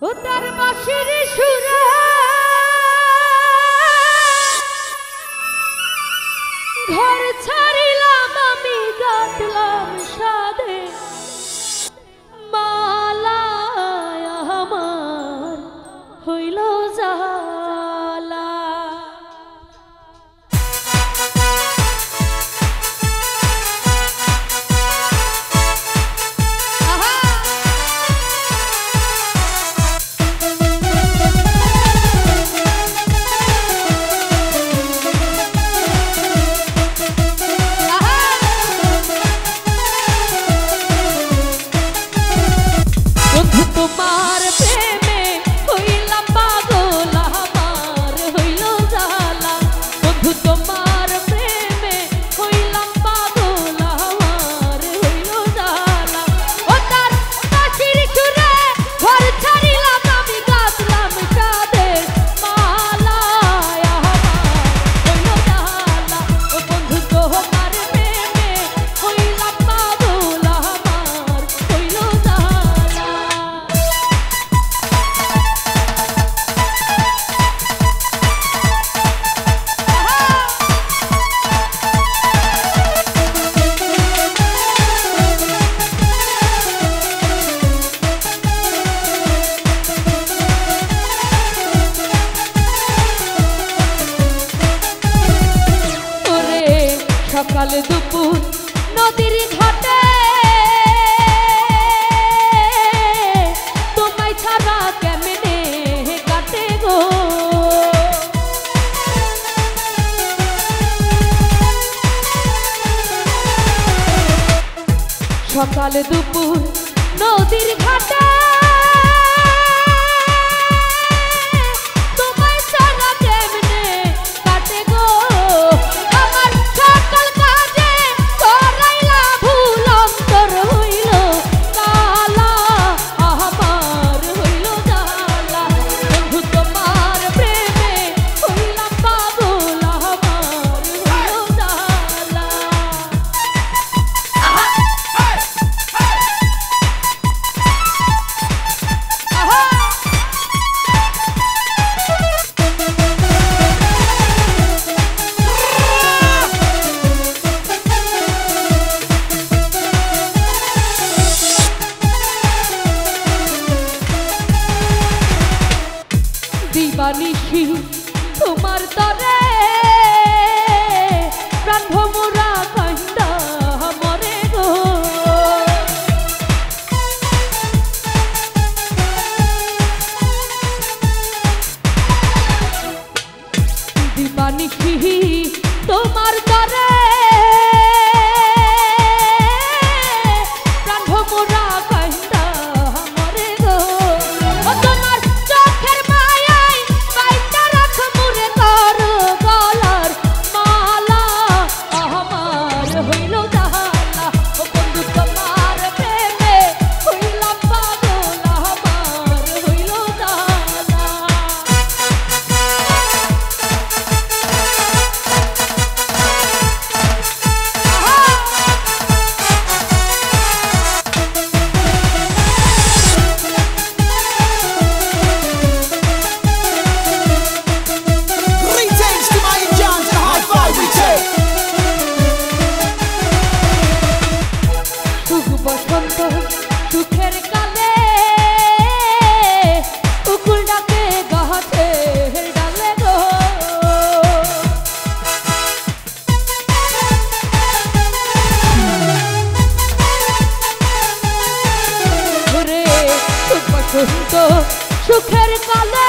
ও তার বাঁশির সুরে ঘর ছাড়িলাম আমি গাঁথলাম সাধে মালা আমার হইল জালা। তোমার প্রেমে হইলাম পাগল আমার হইল জালা। বন্ধু তোমার প্রেমে হইলাম পাগল আমার হইল জালা। ও তার বাঁশির সুরে ঘর ছাড়িলাম আমি গাঁথলাম সাধে মালা আমার হইল জালা। ও বন্ধু তোমার প্রেমে হইলাম পাগল আমার হইল জালা। সকাল দুপুর নদীর ঘাটে তোমায় ছাড়া কেমনে কাটে গো। সকাল দুপুর নদীর ঘাটে তোমায় ছাড়া কেমনে কাটে গো। দিবানিশি তোমার তরে প্রাণ ভোমরা কান্দা মরে গো। দিবানিশি তোমার তরে প্রাণ ভোমরা কান্দা মরে গো। ও তোমার চোখের মায়ায় বাইটা রাখ মুরে কর গলার মালা আমার হইল জালা। ও বন্ধু তোমার প্রেমে হইলাম পাগল আমার হইল জালা। Greetings to my Indians and high five we take. সুখ বসন্ত সুখের কালে উকুল ডাকে গাছের ডালে গো। ওরে সুখ বসন্ত সুখের কালে